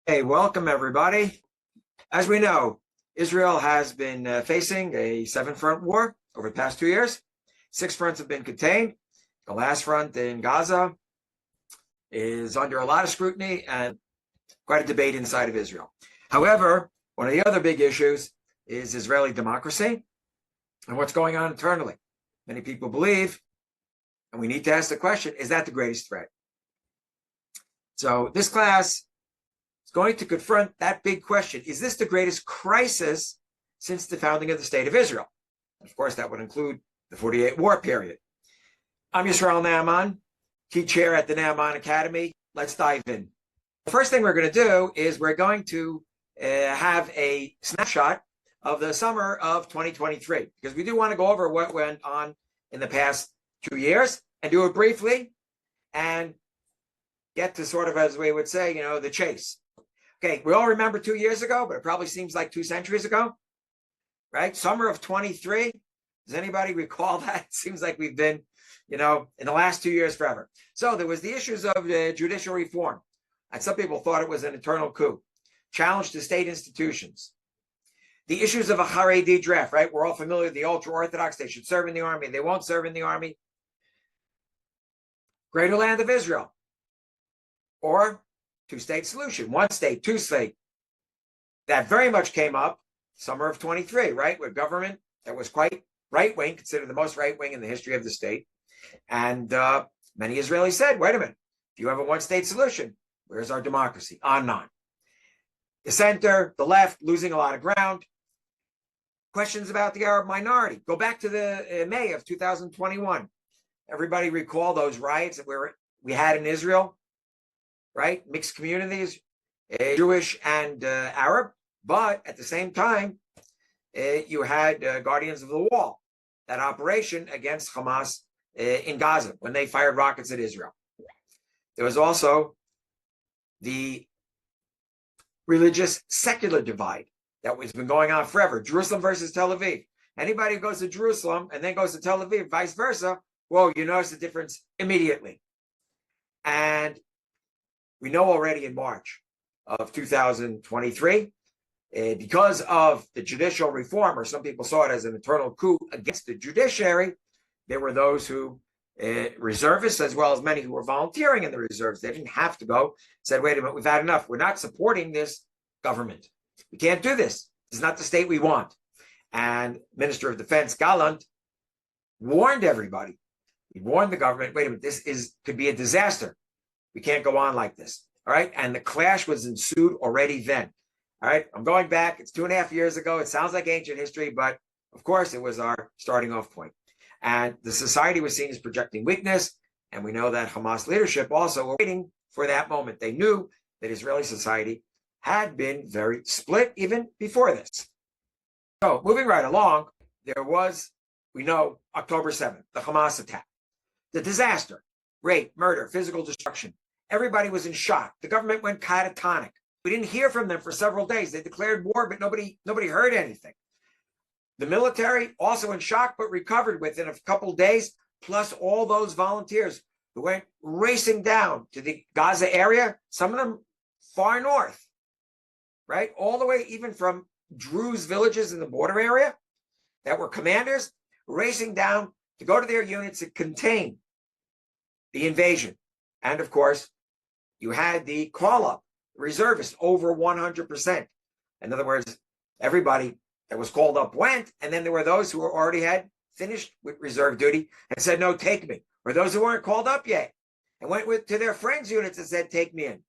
Hey, welcome everybody. As we know, Israel has been facing a seven-front war over the past 2 years. Six fronts have been contained. The last front in Gaza is under a lot of scrutiny and quite a debate inside of Israel. However, one of the other big issues is Israeli democracy and what's going on internally. Many people believe, and we need to ask the question, is that the greatest threat? So this class is going to confront that big question. Is this the greatest crisis since the founding of the State of Israel? Of course, that would include the 48 war period. I'm Yisrael Naaman, chair at the Naaman Academy. Let's dive in. The first thing we're going to do is we're going to have a snapshot of the summer of 2023, because we do want to go over what went on in the past 2 years and do it briefly and get to sort of, as we would say, the chase. Okay, we all remember 2 years ago, but it probably seems like 2 centuries ago, right? Summer of 23. Does anybody recall that? It seems like we've been, in the last 2 years forever. So there was the issues of judicial reform. And some people thought it was an internal coup. Challenge to state institutions. The issues of a Haredi draft, right? We're all familiar with the ultra-Orthodox. They should serve in the army. They won't serve in the army. Greater land of Israel. Or two-state solution, one state, two state. That very much came up summer of 23, right? With government that was quite right-wing, considered the most right-wing in the history of the state. And many Israelis said, wait a minute, if you have a one-state solution, where's our democracy? On and on. The center, the left, losing a lot of ground. Questions about the Arab minority. Go back to the May of 2021. Everybody recall those riots that we had in Israel, right? Mixed communities, Jewish and Arab. But at the same time, you had Guardians of the Wall, that operation against Hamas in Gaza when they fired rockets at Israel. There was also the religious secular divide that has been going on forever. Jerusalem versus Tel Aviv. Anybody who goes to Jerusalem and then goes to Tel Aviv, vice versa, well, you notice the difference immediately. And we know already in March of 2023, because of the judicial reform, or some people saw it as an internal coup against the judiciary, there were those who, reservists, as well as many who were volunteering in the reserves, they didn't have to go, said, wait a minute, we've had enough. We're not supporting this government. We can't do this. This is not the state we want. And Minister of Defense Gallant warned everybody. He warned the government, wait a minute, this could be a disaster. We can't go on like this. All right. And the clash was ensued already then. All right. I'm going back. It's 2.5 years ago. It sounds like ancient history, but of course it was our starting off point. And the society was seen as projecting weakness. And we know that Hamas leadership also were waiting for that moment. They knew that Israeli society had been very split even before this. So moving right along, there was, we know, October 7th, the Hamas attack, the disaster, rape, murder, physical destruction. Everybody was in shock. The government went catatonic. We didn't hear from them for several days. They declared war, but nobody heard anything. The military also in shock, but recovered within a couple of days, plus all those volunteers who went racing down to the Gaza area, some of them far north, right? All the way even from Druze villages in the border area that were commanders racing down to go to their units to contain the invasion. And of course, you had the call-up reservists over 100%. In other words, everybody that was called up went, and then there were those who already had finished with reserve duty and said, no, take me. Or those who weren't called up yet and went to their friends' units and said, take me in.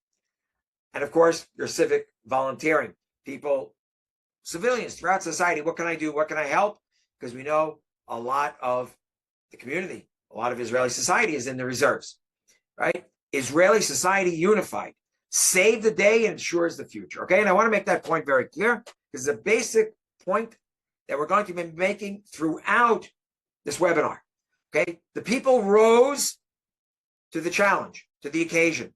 And of course, your civic volunteering, people, civilians throughout society. What can I do? What can I help? Because we know a lot of the community, a lot of Israeli society is in the reserves, right? Israeli society unified, save the day and ensures the future. Okay, and I want to make that point very clear because it's a basic point that we're going to be making throughout this webinar. Okay, the people rose to the challenge, to the occasion,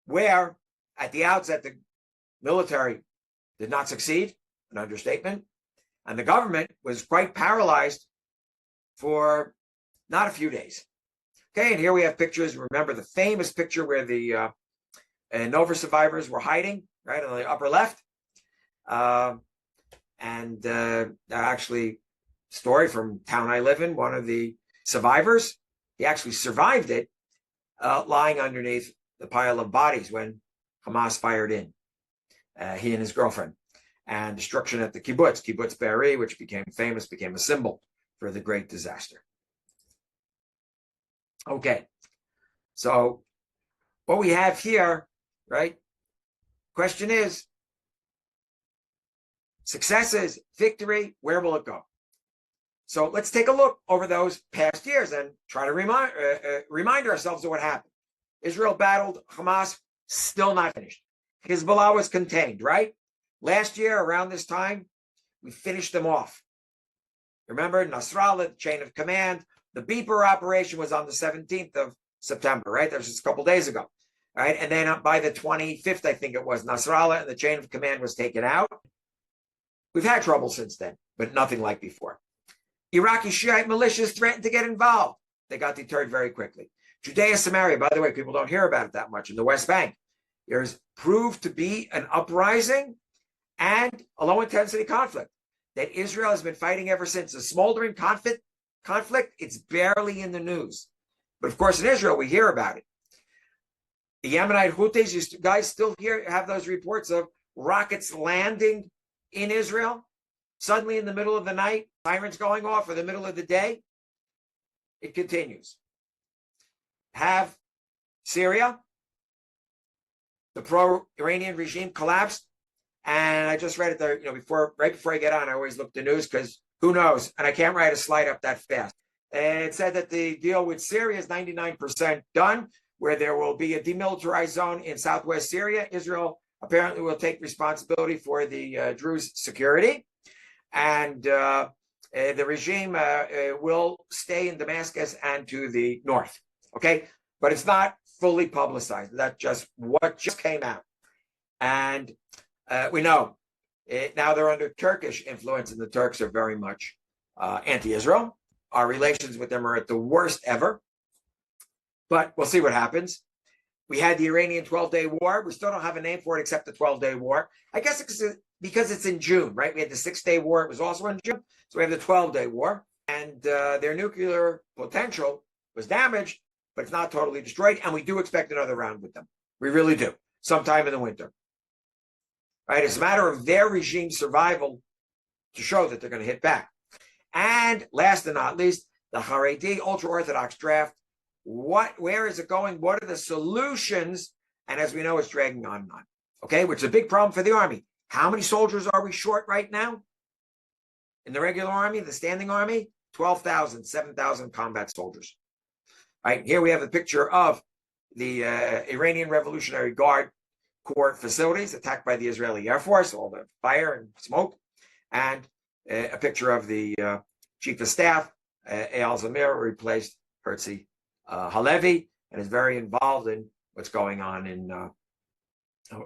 where at the outset the military did not succeed, an understatement, and the government was quite paralyzed for not a few days. Okay, and here we have pictures. Remember the famous picture where the Nova survivors were hiding right on the upper left. And actually, story from town I live in, one of the survivors, he actually survived it, lying underneath the pile of bodies when Hamas fired in, he and his girlfriend, and destruction at the kibbutz Be'eri, which became famous, became a symbol for the great disaster. Okay, so what we have here, right? Question is, successes, victory, where will it go? So let's take a look over those past years and try to remind ourselves of what happened. Israel battled Hamas, still not finished. Hezbollah was contained, right? Last year, around this time, we finished them off. Remember, Nasrallah, the chain of command, the beeper operation was on the 17th of September, right? That was just a couple days ago, right? And then by the 25th, I think it was, Nasrallah and the chain of command was taken out. We've had trouble since then, but nothing like before. Iraqi Shiite militias threatened to get involved. They got deterred very quickly. Judea, Samaria, by the way, people don't hear about it that much, in the West Bank. There's proved to be an uprising and a low-intensity conflict that Israel has been fighting ever since. A smoldering conflict, it's barely in the news. But of course, in Israel, we hear about it. The Yemenite Houthis, you guys still have those reports of rockets landing in Israel, suddenly in the middle of the night, sirens going off, or the middle of the day. It continues. Have Syria, the pro-Iranian regime collapsed, and I just read it there. Right before I get on, I always look at the news because who knows, and I can't write a slide up that fast. And it said that the deal with Syria is 99% done, where there will be a demilitarized zone in southwest Syria. Israel apparently will take responsibility for the Druze security, and the regime will stay in Damascus and to the north. Okay, but it's not fully publicized. That's just what just came out, and we know now they're under Turkish influence, and the Turks are very much anti-Israel. Our relations with them are at the worst ever, but we'll see what happens. We had the Iranian 12-day war. We still don't have a name for it except the 12-day war. I guess it's because it's in June, right? We had the 6-day war. It was also in June. So we have the 12-day war. And their nuclear potential was damaged, but it's not totally destroyed. And we do expect another round with them. We really do. Sometime in the winter. Right? It's a matter of their regime survival to show that they're going to hit back. And last and not least, the Haredi ultra-Orthodox draft. Where is it going? What are the solutions? And as we know, it's dragging on and on. Okay, which is a big problem for the army. How many soldiers are we short right now? In the regular army, the standing army, 12,000, 7,000 combat soldiers. Right, here we have a picture of the Iranian Revolutionary Guard Corps facilities attacked by the Israeli Air Force, all the fire and smoke, and a picture of the Chief of Staff, Eyal Zamir, replaced Herzi Halevi, and is very involved in what's going on in,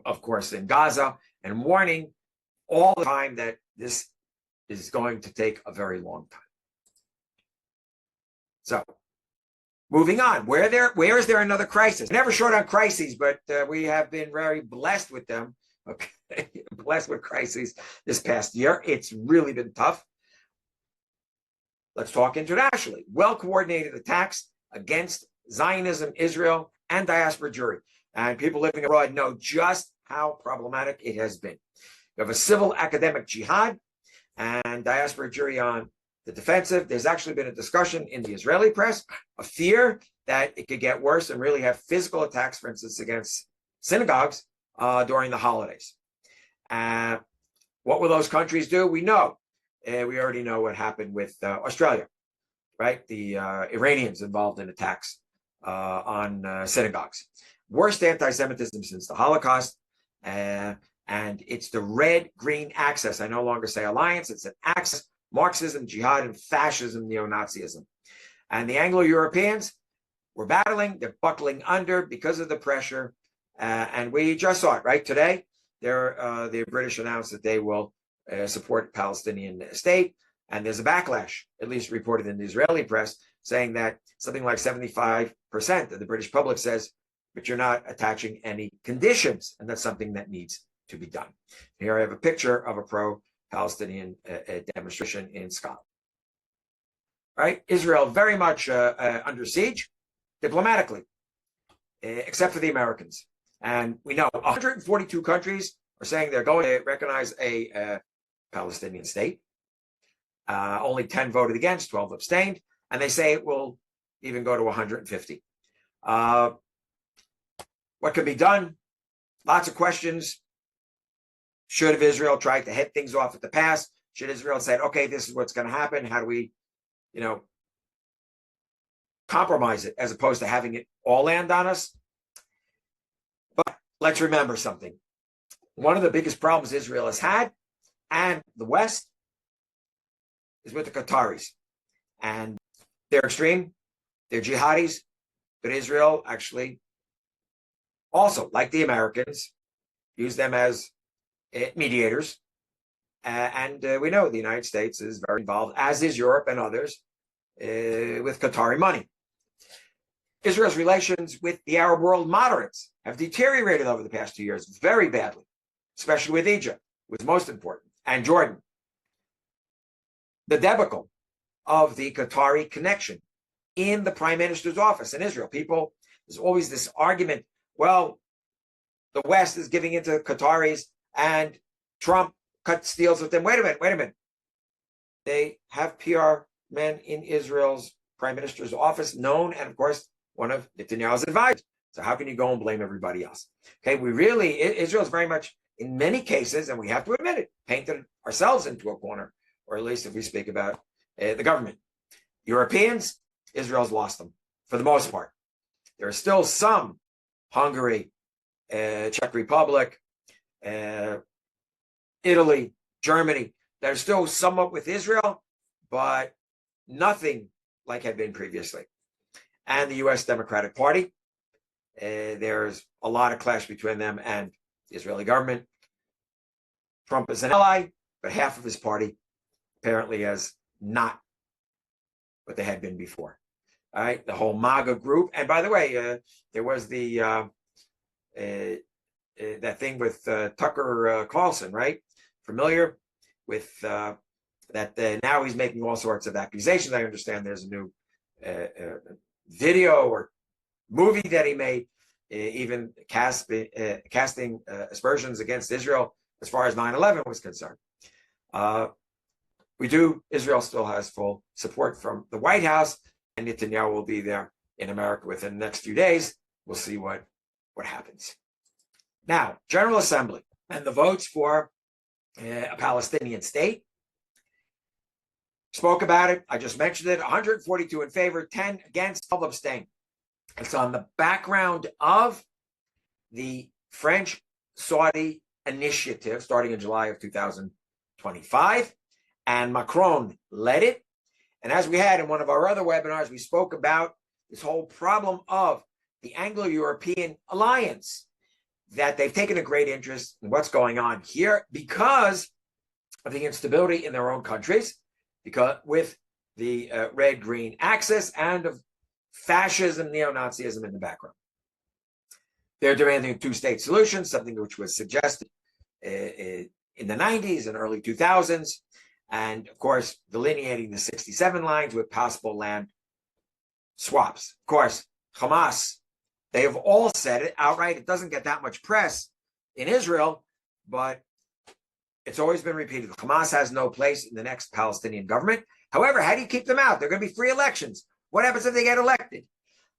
of course, in Gaza, and warning all the time that this is going to take a very long time. So, moving on, where is there another crisis? Never short on crises, but we have been very blessed with them. Okay, blessed with crises this past year. It's really been tough. Let's talk internationally. Well-coordinated attacks against Zionism, Israel, and diaspora Jewry. And people living abroad know just how problematic it has been. You have a civil academic jihad and diaspora Jewry on the defensive. There's actually been a discussion in the Israeli press, a fear that it could get worse and really have physical attacks, for instance, against synagogues during the holidays. What will those countries do? We know. We already know what happened with Australia, right? The Iranians involved in attacks on synagogues. Worst anti-Semitism since the Holocaust. And it's the red-green axis. I no longer say alliance. It's an axis. Marxism, jihad, and fascism, neo-Nazism. And the Anglo-Europeans were battling. They're buckling under because of the pressure. And we just saw it, right? Today, the British announced that they will support Palestinian state. And there's a backlash, at least reported in the Israeli press, saying that something like 75% of the British public says but you're not attaching any conditions, and that's something that needs to be done. Here I have a picture of a pro-Palestinian demonstration in Scotland. Right? Israel very much under siege diplomatically, except for the Americans. And we know 142 countries are saying they're going to recognize a Palestinian state. Only 10 voted against, 12 abstained, and they say it will even go to 150. What could be done? Lots of questions. Should have Israel tried to hit things off at the pass? Should Israel have said, okay, this is what's going to happen? How do we, compromise it as opposed to having it all land on us? But let's remember something. One of the biggest problems Israel has had, and the West, is with the Qataris. And they're extreme, they're jihadis, but Israel actually also, like the Americans, use them as mediators. And we know the United States is very involved, as is Europe and others, with Qatari money. Israel's relations with the Arab world moderates have deteriorated over the past 2 years very badly, especially with Egypt, was most important, and Jordan. The debacle of the Qatari connection in the prime minister's office in Israel. There's always this argument, well, the West is giving into the Qataris and Trump cuts deals with them. Wait a minute. They have PR men in Israel's prime minister's office, known, and of course, one of Netanyahu's advisors. So how can you go and blame everybody else? Okay, Israel's very much, in many cases, and we have to admit it, painted ourselves into a corner, or at least if we speak about the government. Europeans, Israel's lost them, for the most part. There are still some, Hungary, Czech Republic, Italy, Germany, that are still somewhat with Israel, but nothing like had been previously. And the U.S. Democratic Party, there's a lot of clash between them and the Israeli government. Trump is an ally, but half of his party apparently is not what they had been before. All right, the whole MAGA group. And by the way, there was that thing with Tucker Carlson, right? Familiar with that? Now he's making all sorts of accusations. I understand there's a new video or movie that he made, even casting aspersions against Israel as far as 9/11 was concerned. Israel still has full support from the White House, and Netanyahu will be there in America within the next few days. We'll see what happens. Now, General Assembly and the votes for a Palestinian state. Spoke about it. I just mentioned it. 142 in favor, 10 against, 12 abstain. It's on the background of the French-Saudi initiative starting in July of 2025. And Macron led it. And as we had in one of our other webinars, we spoke about this whole problem of the Anglo-European alliance, that they've taken a great interest in what's going on here because of the instability in their own countries, because with the red-green axis and of fascism, neo-Nazism in the background. They're demanding a two-state solution, something which was suggested in the 90s and early 2000s. And of course, delineating the 67 lines with possible land swaps. Of course, Hamas, they have all said it outright. It doesn't get that much press in Israel, but it's always been repeated. Hamas has no place in the next Palestinian government. However, how do you keep them out? They're going to be free elections. What happens if they get elected?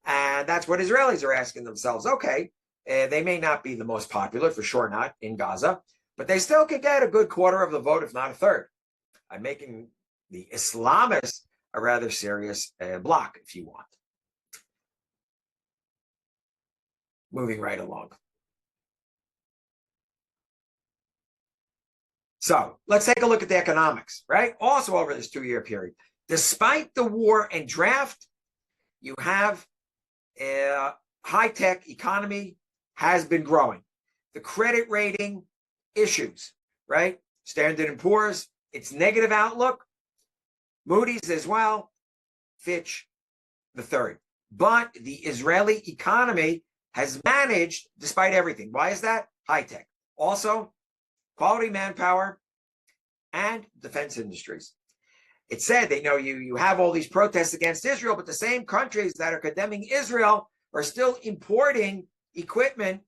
And that's what Israelis are asking themselves. Okay, they may not be the most popular, for sure not, in Gaza, but they still could get a good quarter of the vote, if not a third. I'm making the Islamists a rather serious block, if you want. Moving right along. So let's take a look at the economics, right? Also over this 2-year period. Despite the war and draft, you have a high-tech economy has been growing. The credit rating issues, right? Standard & Poor's, its negative outlook. Moody's as well. Fitch, the third. But the Israeli economy has managed, despite everything. Why is that? High tech. Also, quality manpower and defense industries. It said that, you have all these protests against Israel, but the same countries that are condemning Israel are still importing equipment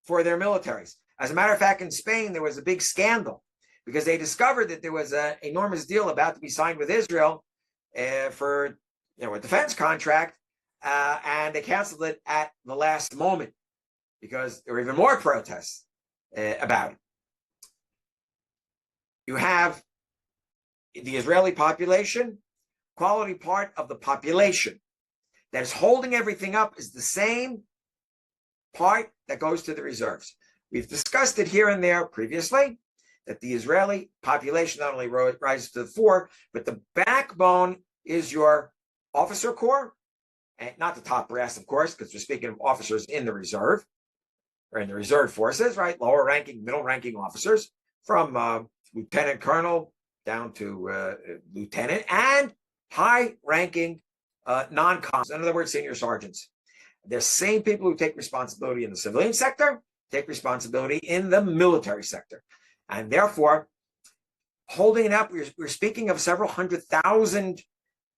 for their militaries. As a matter of fact, in Spain, there was a big scandal because they discovered that there was an enormous deal about to be signed with Israel for a defense contract, and they canceled it at the last moment because there were even more protests about it. You have the Israeli population. Quality part of the population that is holding everything up is the same part that goes to the reserves. We've discussed it here and there previously, that the Israeli population not only rises to the fore, but the backbone is your officer corps, and not the top brass, of course, because we're speaking of officers in the reserve, or in the reserve forces, right? Lower ranking, middle ranking officers, from lieutenant colonel down to lieutenant, and high ranking non-coms, in other words, senior sergeants. They're same people who take responsibility in the civilian sector, take responsibility in the military sector. And therefore, holding it up, we're speaking of several 100,000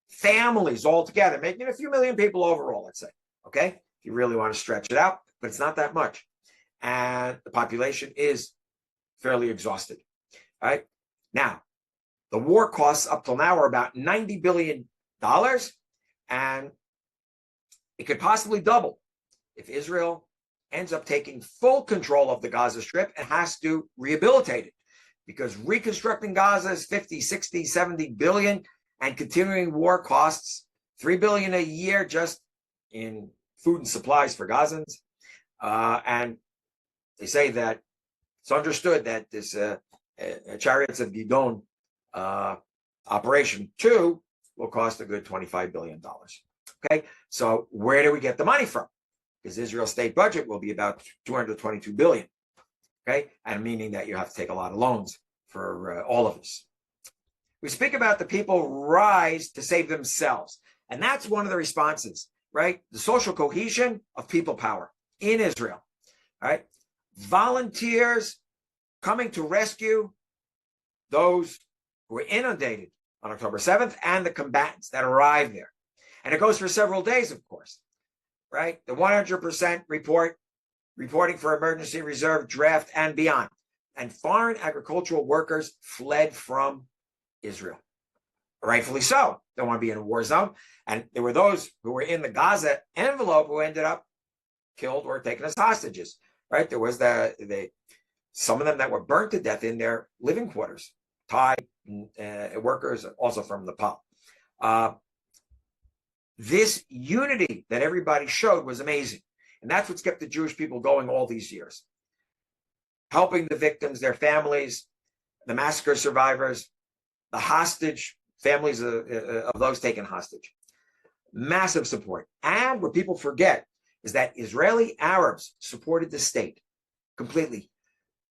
families altogether, making a few million people overall, let's say, okay? If you really want to stretch it out, but it's not that much. And the population is fairly exhausted, all right? Now, the war costs up till now are about $90 billion, and it could possibly double if Israel ends up taking full control of the Gaza Strip and has to rehabilitate it, because reconstructing Gaza is 50, 60, 70 billion, and continuing war costs $3 billion a year just in food and supplies for Gazans. And they say that it's understood that this Chariots of Gidon Operation 2 will cost a good $25 billion. Okay, so where do we get the money from? Because Israel's state budget will be about $222 billion. Okay, and meaning that you have to take a lot of loans for all of this. We speak about the people rise to save themselves, and that's one of the responses, right? The social cohesion of people power in Israel. All right, volunteers coming to rescue those who were inundated on October 7th and the combatants that arrived there. And it goes for several days, of course, right? The 100% reporting for emergency reserve, draft, and beyond. And foreign agricultural workers fled from Israel. Rightfully so. Don't want to be in a war zone. And there were those who were in the Gaza envelope who ended up killed or taken as hostages, right? There was some of them that were burnt to death in their living quarters. Thai workers, also from Nepal. This unity that everybody showed was amazing. And that's what's kept the Jewish people going all these years. Helping the victims, their families, the massacre survivors, the hostage, families of those taken hostage. Massive support. And what people forget is that Israeli Arabs supported the state completely.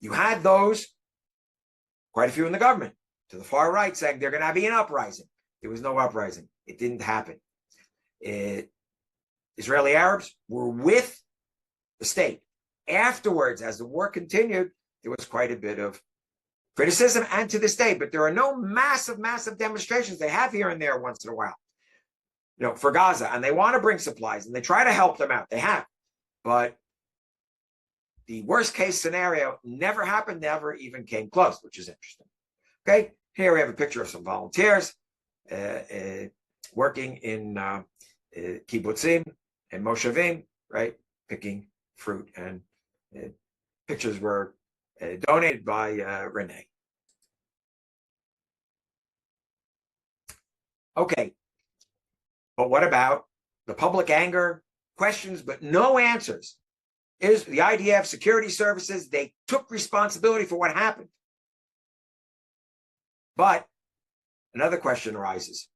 You had those, quite a few in the government, to the far right, saying they're going to be an uprising. There was no uprising. It didn't happen. Israeli Arabs were with the state. Afterwards, as the war continued, there was quite a bit of criticism, and to this day, but there are no massive demonstrations. They have here and there once in a while, for Gaza, and they want to bring supplies and they try to help them out. They have, but the worst case scenario never happened, never even came close, which is interesting. Okay, here we have a picture of some volunteers working in kibbutzim and moshavim, right, picking fruit, and pictures were donated by Renee. Okay, but what about the public anger, questions, but no answers? Is the IDF security services, they took responsibility for what happened. But another question arises.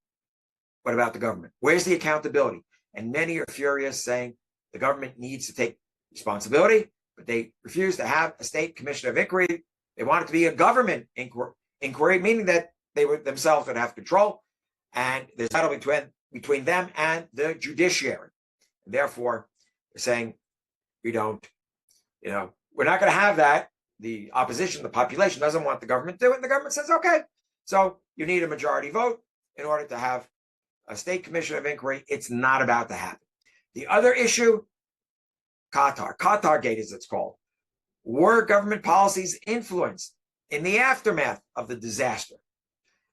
What about the government? Where's the accountability? And many are furious, saying the government needs to take responsibility, but they refuse to have a state commission of inquiry. They want it to be a government inquiry, meaning that they themselves would have control, and there's battle between them and the judiciary. Therefore, they're saying We don't, we're not going to have that. The opposition, the population doesn't want the government to do it. And the government says, okay, so you need a majority vote in order to have a state commission of inquiry. It's not about to happen. The other issue, Qatar Gate as it's called. Were government policies influenced in the aftermath of the disaster?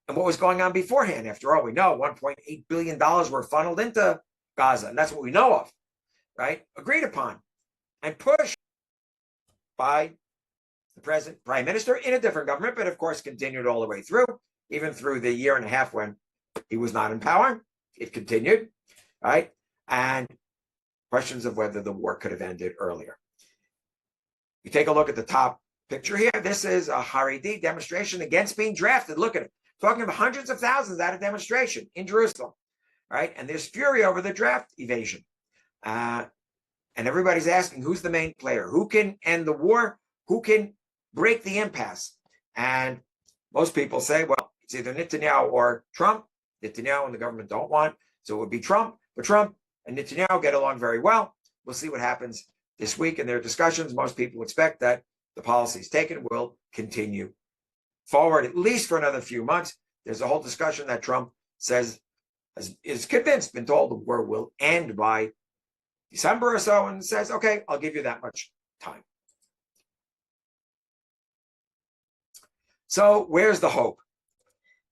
And what was going on beforehand? After all, we know $1.8 billion were funneled into Gaza, and that's what we know of, right? Agreed upon and pushed by the present prime minister in a different government, but of course continued all the way through, even through the year and a half when he was not in power. It continued, right? And questions of whether the war could have ended earlier. You take a look at the top picture here. This is a Haredi demonstration against being drafted. Look at it. Talking about hundreds of thousands at a demonstration in Jerusalem, right? And there's fury over the draft evasion. And everybody's asking, who's the main player? Who can end the war? Who can break the impasse? And most people say, well, it's either Netanyahu or Trump. Netanyahu and the government don't want, so it would be Trump. But Trump and Netanyahu get along very well. We'll see what happens this week in their discussions. Most people expect that the policies taken will continue forward at least for another few months. There's a whole discussion that Trump says is convinced, been told the war will end by December or so, and says, okay, I'll give you that much time. So where's the hope?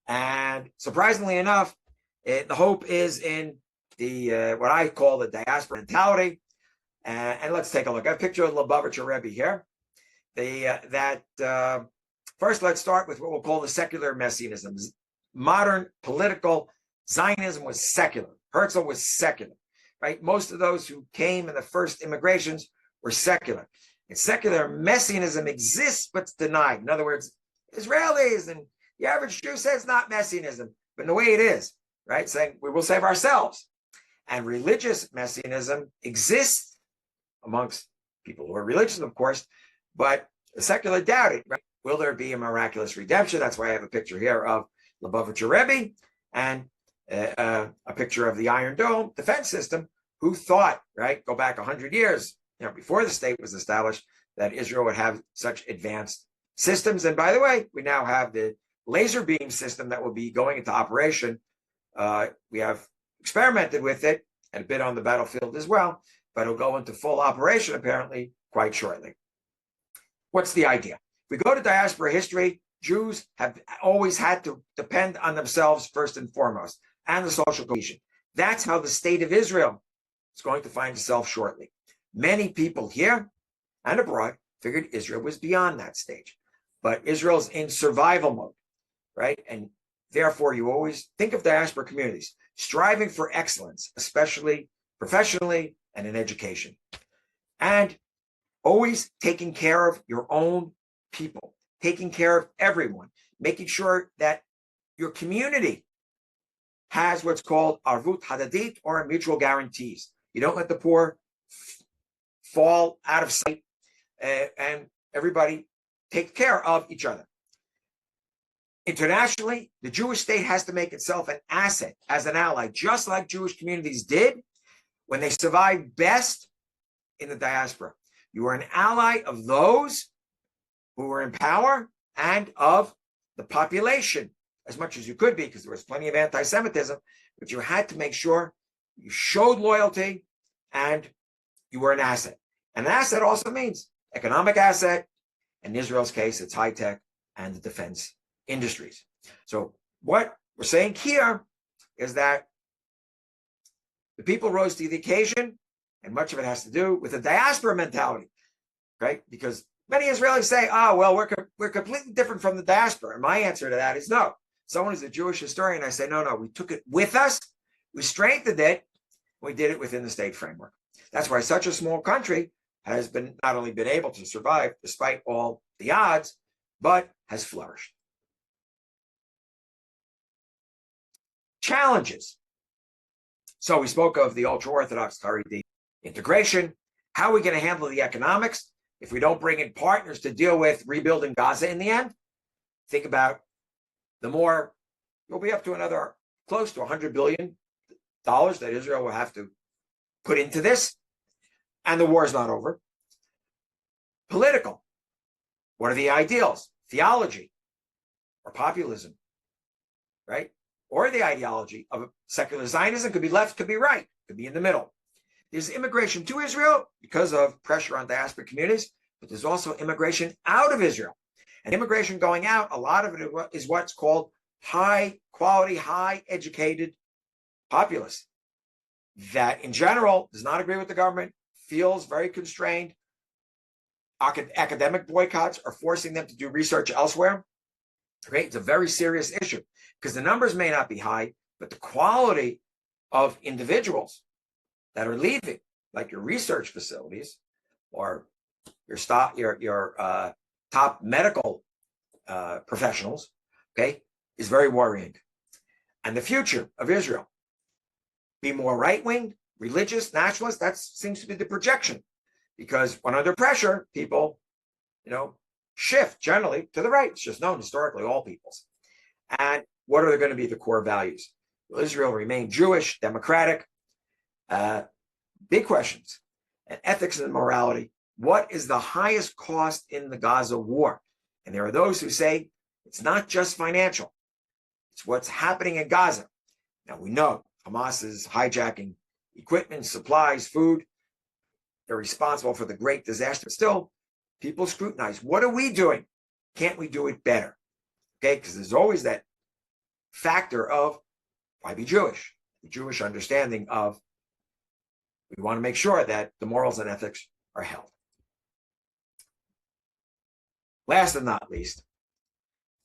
And surprisingly enough, the hope is in the what I call the diaspora mentality. And let's take a look. I have a picture of Lubavitcher Rebbe here. First, let's start with what we'll call the secular messianism. Modern political Zionism was secular. Herzl was secular, right? Most of those who came in the first immigrations were secular. And secular messianism exists, but it's denied. In other words, Israelis and the average Jew says not messianism, but in the way it is, right? Saying we will save ourselves. And religious messianism exists amongst people who are religious, of course, but the secular doubt it, right? Will there be a miraculous redemption? That's why I have a picture here of Lubavitcher Rebbe and a picture of the Iron Dome defense system, who thought, right, go back 100 years, before the state was established, that Israel would have such advanced systems. And by the way, we now have the laser beam system that will be going into operation. We have experimented with it and a bit on the battlefield as well, but it'll go into full operation apparently quite shortly. What's the idea? If we go to diaspora history, Jews have always had to depend on themselves first and foremost, and the social cohesion. That's how the state of Israel is going to find itself shortly. Many people here and abroad figured Israel was beyond that stage, but Israel's in survival mode, right? And therefore, you always think of diaspora communities striving for excellence, especially professionally and in education, and always taking care of your own people, taking care of everyone, making sure that your community has what's called arvut hadadit, or mutual guarantees. You don't let the poor fall out of sight, and everybody take care of each other. Internationally, the Jewish state has to make itself an asset as an ally, just like Jewish communities did when they survived best in the diaspora. You were an ally of those who were in power and of the population as much as you could be, because there was plenty of anti-Semitism, but you had to make sure you showed loyalty and you were an asset. And an asset also means economic asset. In Israel's case, it's high tech and the defense industries. So what we're saying here is that the people rose to the occasion, and much of it has to do with the diaspora mentality, right? Because many Israelis say, oh, well, we're completely different from the diaspora. And my answer to that is no. Someone who's a Jewish historian, I say, no, we took it with us, we strengthened it, we did it within the state framework. That's why such a small country has been not only been able to survive despite all the odds, but has flourished. Challenges. So we spoke of the ultra-Orthodox Haredi integration. How are we going to handle the economics if we don't bring in partners to deal with rebuilding Gaza in the end? Think about you'll be up to another close to $100 billion that Israel will have to put into this. And the war is not over. political. What are the ideals? Theology or populism, right? Or the ideology of secular Zionism could be left, could be right, could be in the middle. There's immigration to Israel because of pressure on diaspora communities, but there's also immigration out of Israel. And immigration going out, a lot of it is what's called high quality, high educated populace that in general does not agree with the government, feels very constrained. Academic boycotts are forcing them to do research elsewhere. Okay, it's a very serious issue because the numbers may not be high, but the quality of individuals that are leaving, like your research facilities or your top medical professionals, okay, is very worrying. And the future of Israel, be more right-wing, religious, nationalist, that seems to be the projection. Because when under pressure, people, shift generally to the right. It's just known historically, all peoples. And what are going to be the core values? Will Israel remain Jewish, democratic? Big questions. And ethics and morality. What is the highest cost in the Gaza war? And there are those who say it's not just financial. It's what's happening in Gaza. Now we know Hamas is hijacking equipment, supplies, food. They're responsible for the great disaster. But still, people scrutinize. What are we doing? Can't we do it better? Okay, because there's always that factor of why be Jewish? The Jewish understanding of we want to make sure that the morals and ethics are held. Last and not least,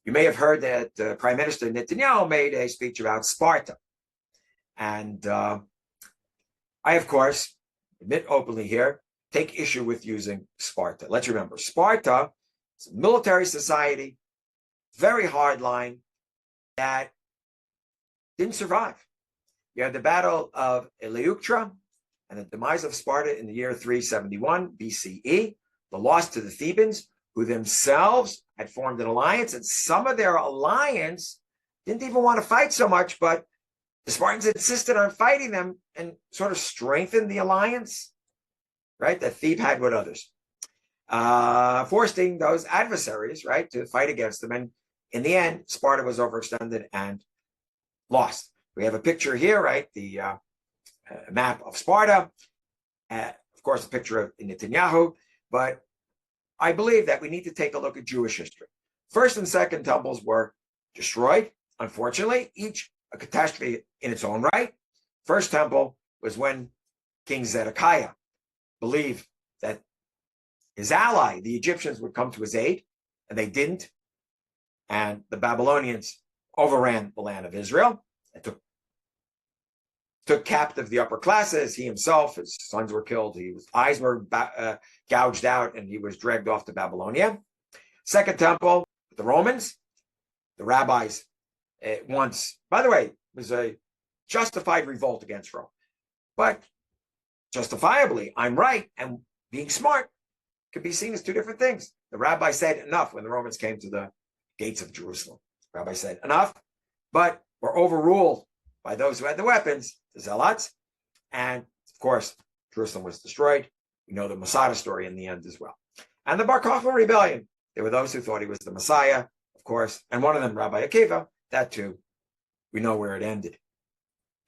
you may have heard that Prime Minister Netanyahu made a speech about Sparta. And I, of course, admit openly here, take issue with using Sparta. Let's remember, Sparta is a military society, very hard line, that didn't survive. You had the Battle of Eleuctra and the demise of Sparta in the year 371 BCE, the loss to the Thebans, who themselves had formed an alliance, and some of their alliance didn't even want to fight so much, but the Spartans insisted on fighting them and sort of strengthened the alliance, right, that Thebe had with others, forcing those adversaries, right, to fight against them. And in the end, Sparta was overextended and lost. We have a picture here, right, the map of Sparta, of course, a picture of Netanyahu, but I believe that we need to take a look at Jewish history. First and second temples were destroyed, unfortunately, each a catastrophe in its own right. First temple was when King Zedekiah believed that his ally, the Egyptians, would come to his aid, and they didn't. And the Babylonians overran the land of Israel and took captive the upper classes. He himself, his sons were killed. His eyes were gouged out, and he was dragged off to Babylonia. Second temple, the Romans, the rabbis once, by the way, was a justified revolt against Rome. But justifiably, I'm right, and being smart could be seen as two different things. The rabbi said enough when the Romans came to the gates of Jerusalem. The rabbi said enough, but were overruled by those who had the weapons, the zealots, and of course, Jerusalem was destroyed. We know the Masada story in the end as well. And the Bar Kokhba rebellion. There were those who thought he was the Messiah, of course, and one of them, Rabbi Akiva, that too, we know where it ended. It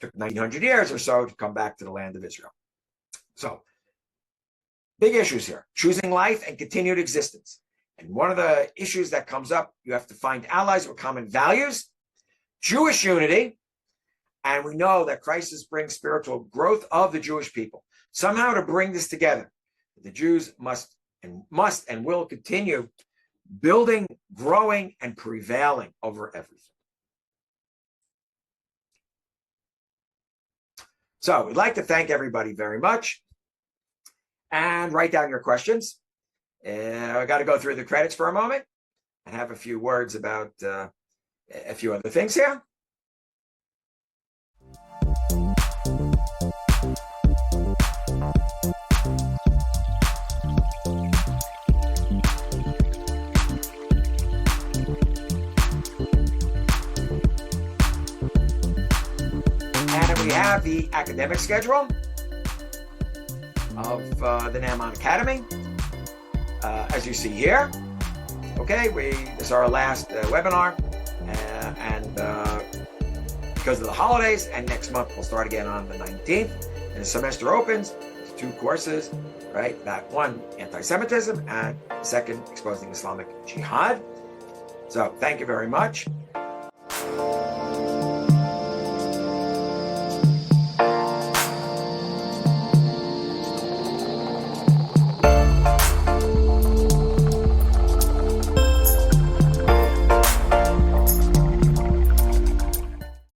took 1900 years or so to come back to the land of Israel. So, big issues here, choosing life and continued existence. And one of the issues that comes up, you have to find allies with common values, Jewish unity, and we know that crisis brings spiritual growth of the Jewish people. Somehow to bring this together, the Jews must and will continue building, growing, and prevailing over everything. So we'd like to thank everybody very much and write down your questions. I got to go through the credits for a moment and have a few words about a few other things here. And we have the academic schedule of the Naaman Academy. as you see here. Okay, this is our last webinar, and because of the holidays, and next month we'll start again on the 19th. And the semester opens, 2 courses, right? That one, anti-Semitism, and second, exposing Islamic jihad. So thank you very much.